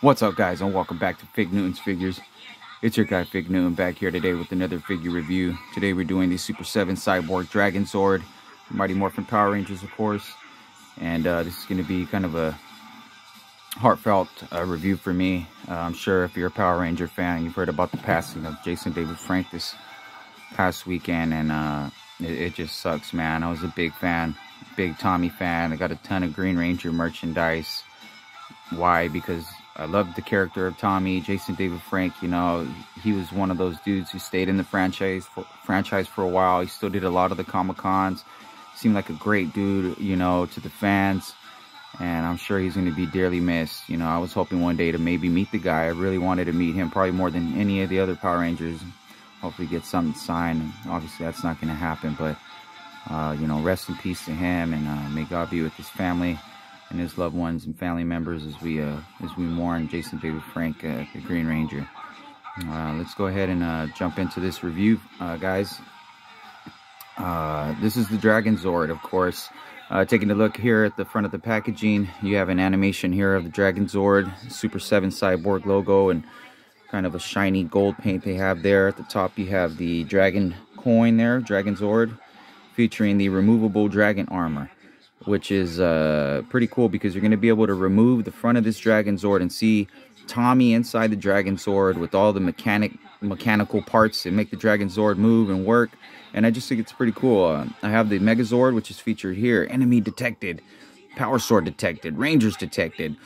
What's up, guys, and welcome back to Fig Newton's Figures. It's your guy Fig Newton back here today with another figure review. Today we're doing the Super 7 Cyborg DRAGONZORD, Mighty Morphin Power Rangers, of course. And this is going to be kind of a heartfelt review for me. I'm sure if you're a Power Ranger fan, you've heard about the passing of Jason David Frank this past weekend, and it just sucks, man. I was a big fan, big Tommy fan. I got a ton of Green Ranger merchandise. Why? Because I loved the character of Tommy. Jason David Frank, you know, he was one of those dudes who stayed in the franchise for a while. He still did a lot of the Comic-Cons. Seemed like a great dude, you know, to the fans. And I'm sure he's going to be dearly missed. You know, I was hoping one day to maybe meet the guy. I really wanted to meet him, probably more than any of the other Power Rangers. Hopefully get something signed. Obviously, that's not going to happen. But, you know, rest in peace to him. And may God be with his family and his loved ones and family members as we mourn Jason David Frank, the Green Ranger. Let's go ahead and jump into this review, guys. This is the DRAGONZORD, of course. Taking a look here at the front of the packaging, you have an animation here of the DRAGONZORD, Super 7 Cyborg logo, and kind of a shiny gold paint they have there. At the top, you have the dragon coin there, DRAGONZORD, featuring the removable dragon armor, which is pretty cool because you're going to be able to remove the front of this DRAGONZORD and see Tommy inside the DRAGONZORD with all the mechanical parts that make the DRAGONZORD move and work. And I just think it's pretty cool. I have the Megazord, which is featured here. Enemy detected, Power Sword detected, Rangers detected.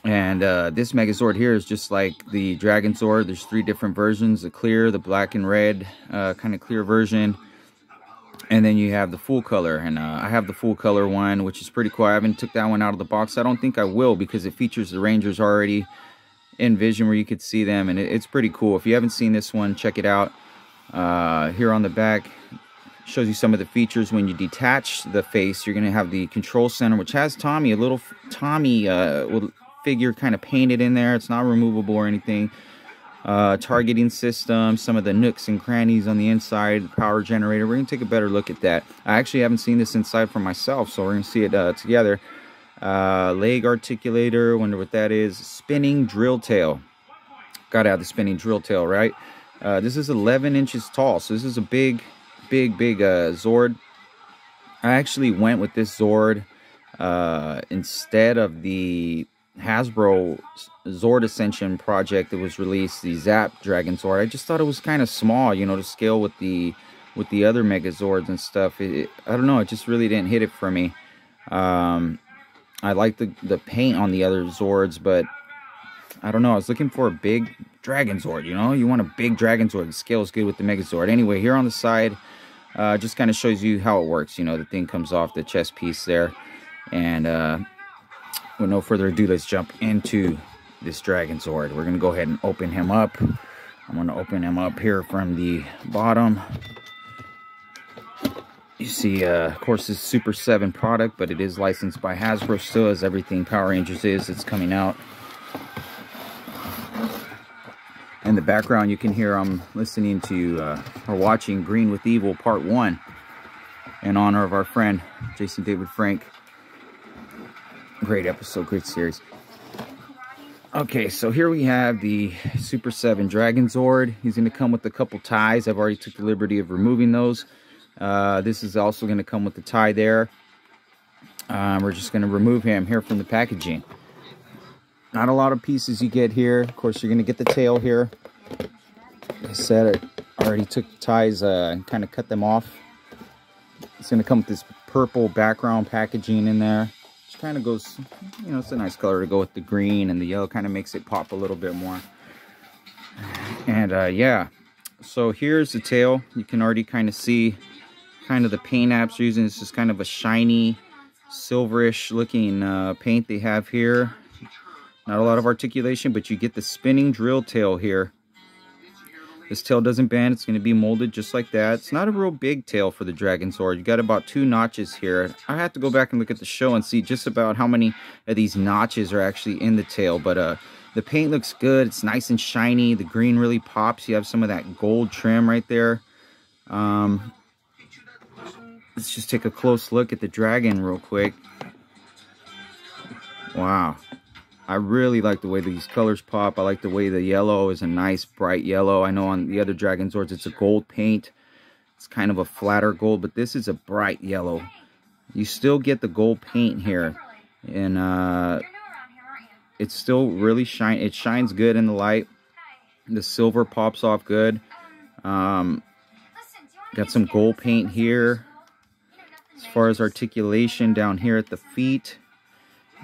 And this Megazord here is just like the DRAGONZORD. There's 3 different versions: the clear, the black and red kind of clear version. And then you have the full color, and I have the full color one, which is pretty cool. I haven't took that one out of the box. I don't think I will, because it features the Rangers already in vision where you could see them, and it's pretty cool. If you haven't seen this one, check it out. Here on the back shows you some of the features. When you detach the face, you're going to have the control center, which has Tommy, a little Tommy figure kind of painted in there. It's not removable or anything. Targeting system, some of the nooks and crannies on the inside, power generator. We're going to take a better look at that. I actually haven't seen this inside for myself, so we're going to see it together. Leg articulator, wonder what that is. Spinning drill tail. Gotta have the spinning drill tail, right? This is 11 inches tall, so this is a big Zord. I actually went with this Zord instead of the Hasbro Zord Ascension project that was released, the Zap DRAGONZORD. I just thought it was kind of small, you know, to scale with the other Megazords and stuff. I don't know, it just really didn't hit it for me. I like the paint on the other Zords, but I don't know, I was looking for a big DRAGONZORD, you know? You want a big DRAGONZORD. The scale is good with the Megazord. Anyway, here on the side, just kind of shows you how it works. You know, the thing comes off the chest piece there. And with no further ado, let's jump into this DRAGONZORD. We're going to go ahead and open him up. I'm going to open him up here from the bottom. You see, of course, this Super 7 product, but it is licensed by Hasbro still, as everything Power Rangers is. It's coming out. In the background, you can hear I'm listening to or watching Green with Evil Part 1 in honor of our friend Jason David Frank. Great episode, great series. Okay, so here we have the Super 7 DRAGONZORD. He's going to come with a couple ties. I've already took the liberty of removing those. This is also going to come with the tie there. We're just going to remove him here from the packaging. Not a lot of pieces you get here. Of course, you're going to get the tail here. Like I said, I already took the ties and kind of cut them off. It's going to come with this purple background packaging in there. Which kind of goes, you know, it's a nice color to go with the green, and the yellow kind of makes it pop a little bit more. And yeah, so here's the tail. You can already kind of see kind of the paint apps they're using. It's just kind of a shiny, silverish looking paint they have here. Not a lot of articulation, but you get the spinning drill tail here. This tail doesn't bend. It's going to be molded just like that. It's not a real big tail for the DRAGONZORD. You got about 2 notches here. I have to go back and look at the show and see just about how many of these notches are actually in the tail. But the paint looks good. It's nice and shiny. The green really pops. You have some of that gold trim right there. Let's just take a close look at the dragon real quick. Wow. I really like the way these colors pop. I like the way the yellow is a nice bright yellow. I know on the other Dragonzords it's a gold paint. It's kind of a flatter gold, but this is a bright yellow. You still get the gold paint here, and it's still really it shines good in the light. The silver pops off good. Got some gold paint here. As far as articulation down here at the feet,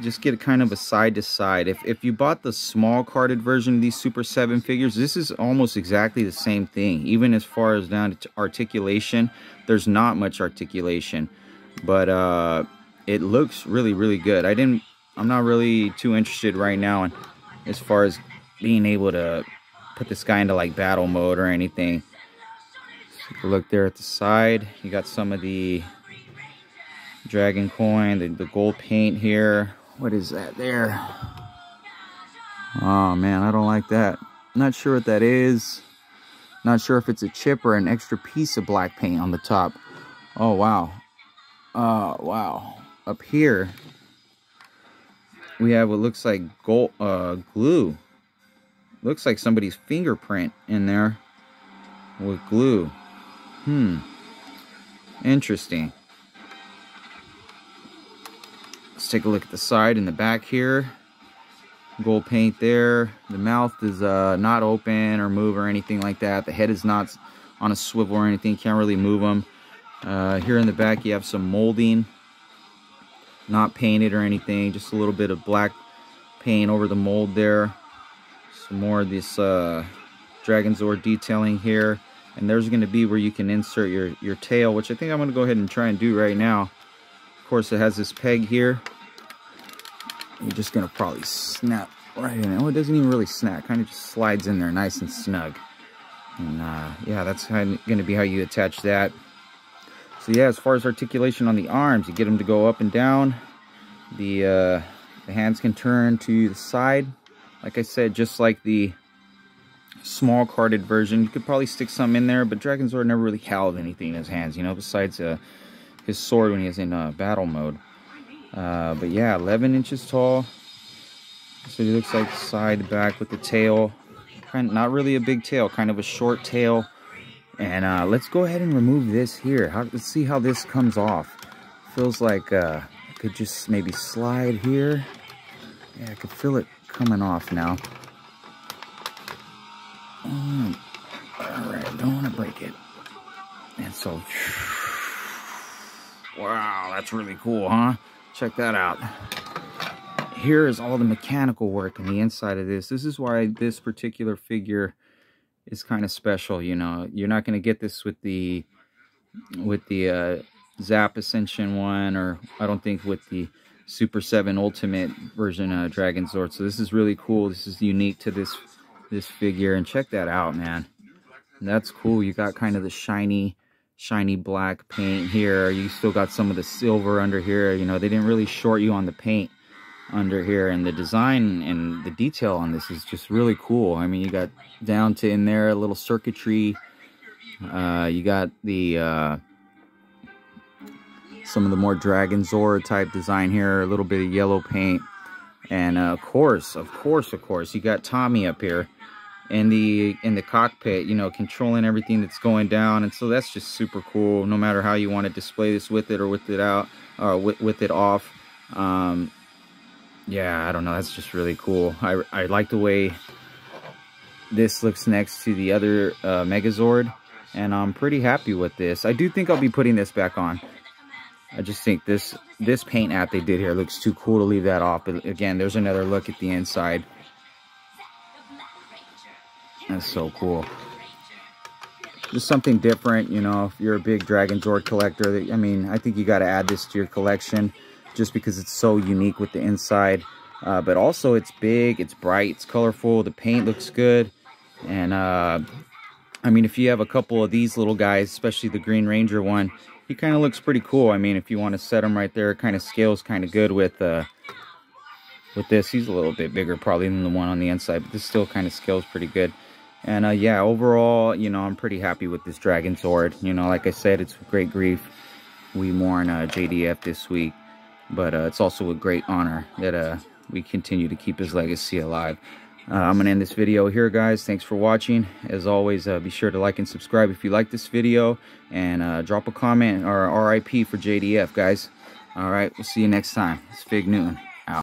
just get kind of a side to side. If you bought the small carded version of these Super 7 figures, this is almost exactly the same thing. Even as far as down to articulation, there's not much articulation, but it looks really, really good. I'm not really too interested right now in as far as being able to put this guy into like battle mode or anything. Take a look there at the side. You got some of the dragon coin, the gold paint here. What is that there? Oh man, I don't like that. Not sure what that is. Not sure if it's a chip or an extra piece of black paint on the top. Oh wow. Oh wow. Up here we have what looks like gold glue. Looks like somebody's fingerprint in there with glue. Interesting. Let's take a look at the side and the back here. Gold paint there. The mouth is not open or move or anything like that. The head is not on a swivel or anything. Can't really move them. Here in the back you have some molding. Not painted or anything. Just a little bit of black paint over the mold there. Some more of this Dragonzord detailing here. And there's going to be where you can insert your tail, which I think I'm going to go ahead and try and do right now. Of course, it has this peg here. You're just going to probably snap right in there. Oh, it doesn't even really snap. Kind of just slides in there nice and snug. And yeah, that's going to be how you attach that. So yeah, as far as articulation on the arms, you get them to go up and down. The hands can turn to the side. Like I said, just like the small carded version, you could probably stick some in there, but Dragonzord never really held anything in his hands, you know, besides his sword when he was in battle mode. But yeah, 11 inches tall. So he looks like side to back with the tail. Kind of, not really a big tail, kind of a short tail. And let's go ahead and remove this here. Let's see how this comes off. Feels like I could just maybe slide here. Yeah, I could feel it coming off now. Alright, don't want to break it. And so, wow, that's really cool, huh? Check that out. Here is all the mechanical work on the inside of this. This is why this particular figure is kind of special, you know. You're not going to get this with the Zap Ascension one, or I don't think with the Super 7 Ultimate version Dragonzord. So this is really cool. This is unique to this figure, and check that out, man. That's cool. You got kind of the shiny black paint here. You still got some of the silver under here. You know, they didn't really short you on the paint under here, and the design and the detail on this is just really cool. I mean, you got down to in there a little circuitry. You got the some of the more Dragonzord type design here, a little bit of yellow paint, and of course, you got Tommy up here in the cockpit, you know, controlling everything that's going down. And so that's just super cool, no matter how you want to display this, with it or with it out, with it off. Yeah, I don't know, that's just really cool. I like the way this looks next to the other Megazord, and I'm pretty happy with this. I do think I'll be putting this back on. I just think this paint app they did here looks too cool to leave that off. But again, there's another look at the inside. That's so cool. Just something different, you know. If you're a big Dragonzord collector, I mean, I think you got to add this to your collection just because it's so unique with the inside. But also, it's big, it's bright, it's colorful, the paint looks good. And, I mean, if you have a couple of these little guys, especially the Green Ranger one, he kind of looks pretty cool. I mean, if you want to set him right there, it kind of scales kind of good with this. He's a little bit bigger probably than the one on the inside, but this still kind of scales pretty good. And yeah, overall, you know, I'm pretty happy with this Dragonzord. You know, like I said, it's with great grief we mourn JDF this week, but it's also with great honor that we continue to keep his legacy alive. I'm going to end this video here, guys. Thanks for watching. As always, be sure to like and subscribe if you like this video, and drop a comment or RIP for JDF, guys. All right, we'll see you next time. It's Fig Newton.